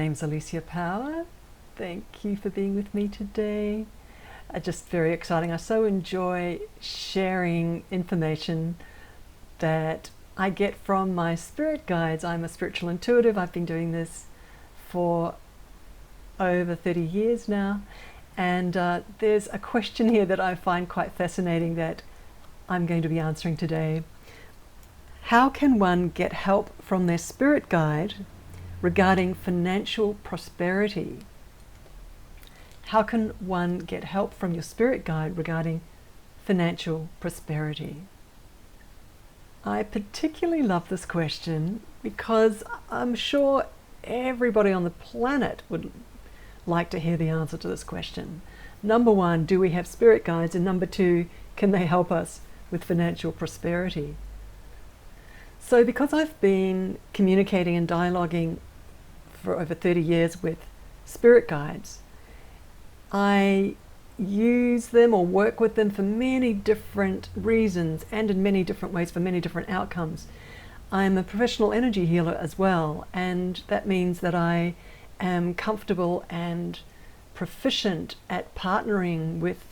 name's Alicia Power. Thank you for being with me today. Just very exciting. I so enjoy sharing information that I get from my spirit guides. I'm a spiritual intuitive. I've been doing this for over 30 years now. And there's a question here that I find quite fascinating that I'm going to be answering today. How can one get help from their spirit guide regarding financial prosperity? How can one get help from your spirit guide regarding financial prosperity? I particularly love this question because I'm sure everybody on the planet would like to hear the answer to this question. Number one, do we have spirit guides? And number two, can they help us with financial prosperity? So because I've been communicating and dialoguing for over 30 years with spirit guides, I use them or work with them for many different reasons and in many different ways for many different outcomes. I'm a professional energy healer as well, and that means that I am comfortable and proficient at partnering with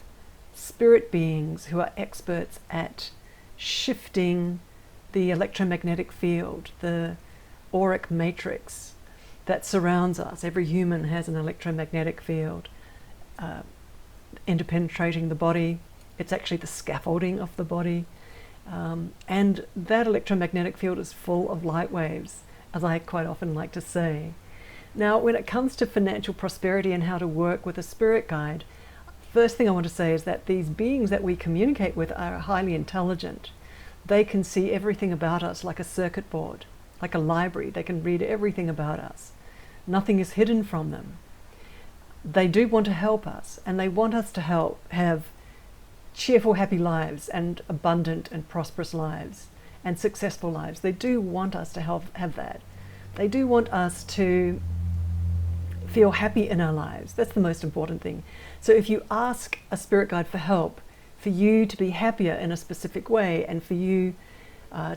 spirit beings who are experts at shifting the electromagnetic field, the auric matrix that surrounds us. Every human has an electromagnetic field interpenetrating the body. It's actually the scaffolding of the body. And that electromagnetic field is full of light waves, as I quite often like to say. Now, when it comes to financial prosperity and how to work with a spirit guide, first thing I want to say is that these beings that we communicate with are highly intelligent. They can see everything about us like a circuit board, like a library. They can read everything about us. Nothing is hidden from them. They do want to help us, and they want us to have cheerful, happy lives and abundant and prosperous lives and successful lives. They do want us to have that. They do want us to feel happy in our lives. That's the most important thing. So if you ask a spirit guide for help, for you to be happier in a specific way, and for you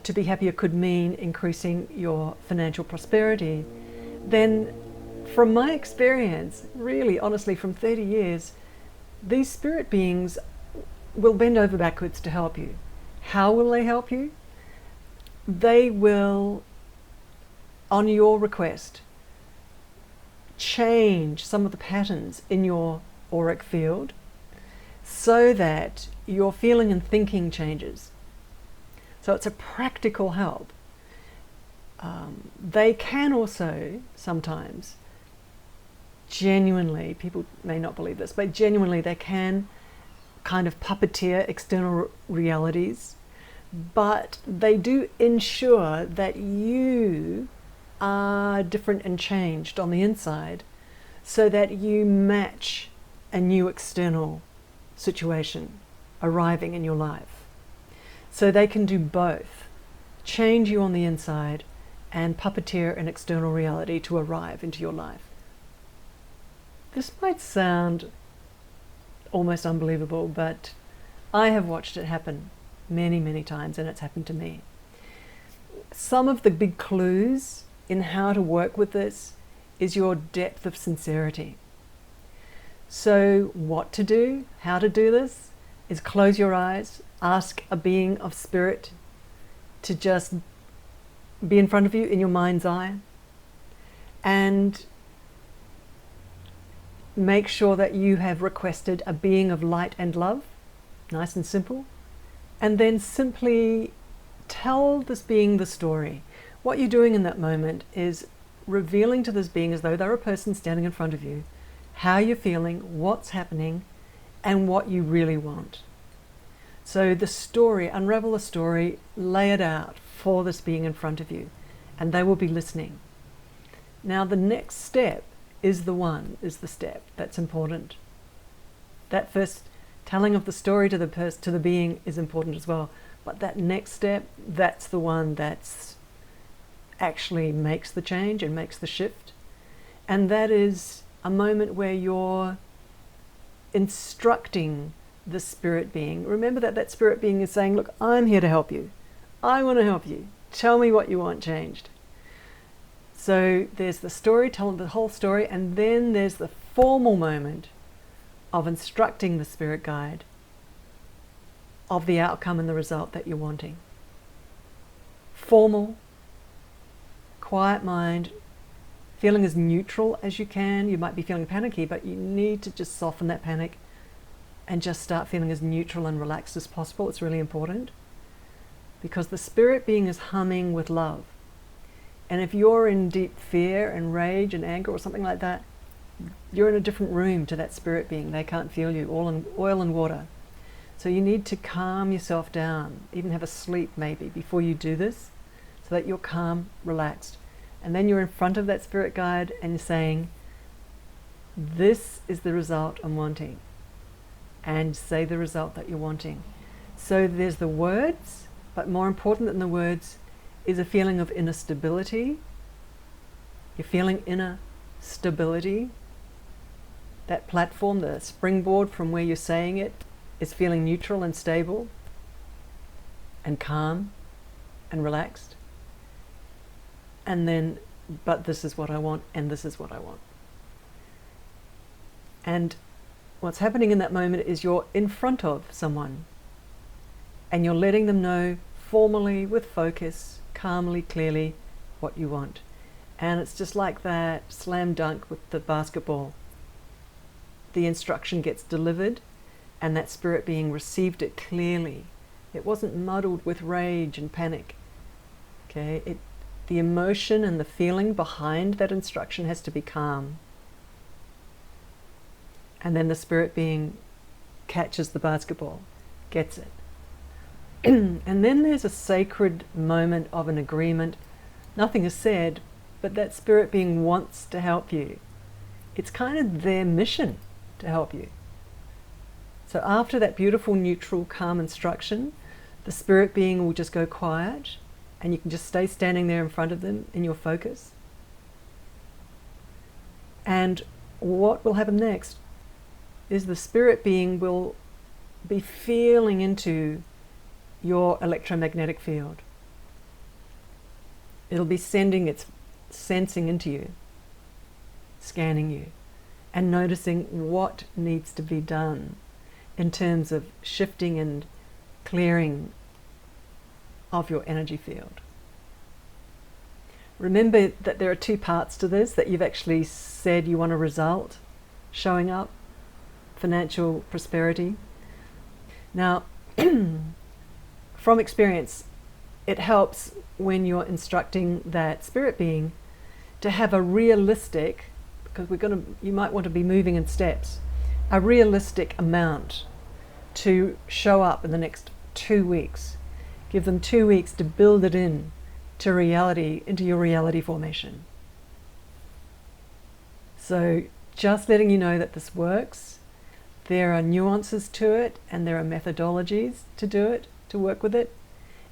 to be happier could mean increasing your financial prosperity, then from my experience, really honestly from 30 years, these spirit beings will bend over backwards to help you. How will they help you? They will, on your request, change some of the patterns in your auric field so that your feeling and thinking changes. So it's a practical help. They can also sometimes genuinely, people may not believe this, but genuinely they can kind of puppeteer external realities, but they do ensure that you are different and changed on the inside so that you match a new external situation arriving in your life. So they can do both, change you on the inside and puppeteer an external reality to arrive into your life. This might sound almost unbelievable, but I have watched it happen many, many times, and it's happened to me. Some of the big clues in how to work with this is your depth of sincerity. So what to do, how to do this, is close your eyes, ask a being of spirit to just be in front of you in your mind's eye, and make sure that you have requested a being of light and love, nice and simple, and then simply tell this being the story. What you're doing in that moment is revealing to this being, as though they're a person standing in front of you, how you're feeling, what's happening, and what you really want. So the story, unravel the story, lay it out for this being in front of you, and they will be listening. Now the next step is the step that's important. That first telling of the story to the being is important as well, but that next step, that's the one that's actually makes the change and makes the shift. And that is a moment where you're instructing the spirit being. Remember that that spirit being is saying, look, I'm here to help you. I want to help you. Tell me what you want changed. So there's the story, telling the whole story, and then there's the formal moment of instructing the spirit guide of the outcome and the result that you're wanting. Formal, quiet mind, feeling as neutral as you can. You might be feeling panicky, but you need to just soften that panic and just start feeling as neutral and relaxed as possible. It's really important because the spirit being is humming with love. And if you're in deep fear and rage and anger or something like that, you're in a different room to that spirit being. They can't feel you, all in oil and water. So you need to calm yourself down, even have a sleep maybe before you do this, so that you're calm, relaxed. And then you're in front of that spirit guide and you're saying, this is the result I'm wanting. And say the result that you're wanting. So there's the words, but more important than the words is a feeling of inner stability. You're feeling inner stability. That platform, the springboard from where you're saying it, is feeling neutral and stable and calm and relaxed. And then, but this is what I want, and this is what I want. And what's happening in that moment is you're in front of someone and you're letting them know formally, with focus, calmly, clearly, what you want. And it's just like that slam dunk with the basketball. The instruction gets delivered and that spirit being received it clearly. It wasn't muddled with rage and panic. Okay, the emotion and the feeling behind that instruction has to be calm. And then the spirit being catches the basketball, gets it. And then there's a sacred moment of an agreement. Nothing is said, but that spirit being wants to help you. It's kind of their mission to help you. So after that beautiful, neutral, calm instruction, the spirit being will just go quiet and you can just stay standing there in front of them in your focus. And what will happen next is the spirit being will be feeling into your electromagnetic field. It'll be sending its sensing into you, scanning you, and noticing what needs to be done in terms of shifting and clearing of your energy field. Remember that there are two parts to this, that you've actually said you want a result showing up, financial prosperity. Now, from experience, it helps when you're instructing that spirit being to have a realistic, because you might want to be moving in steps, a realistic amount to show up in the next 2 weeks. Give them 2 weeks to build it in to reality, into your reality formation. So just letting you know that this works. There are nuances to it and there are methodologies to do it, to work with it.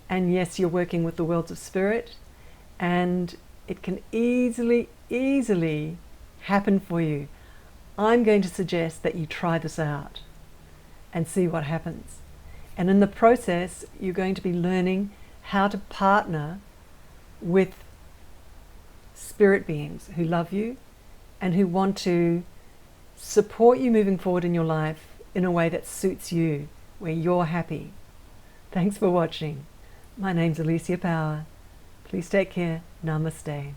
And yes, you're working with the worlds of spirit, and it can easily happen for you. I'm going to suggest that you try this out and see what happens. And in the process, you're going to be learning how to partner with spirit beings who love you and who want to support you moving forward in your life in a way that suits you, where you're happy. Thanks for watching. My name's Alicia Power. Please take care. Namaste.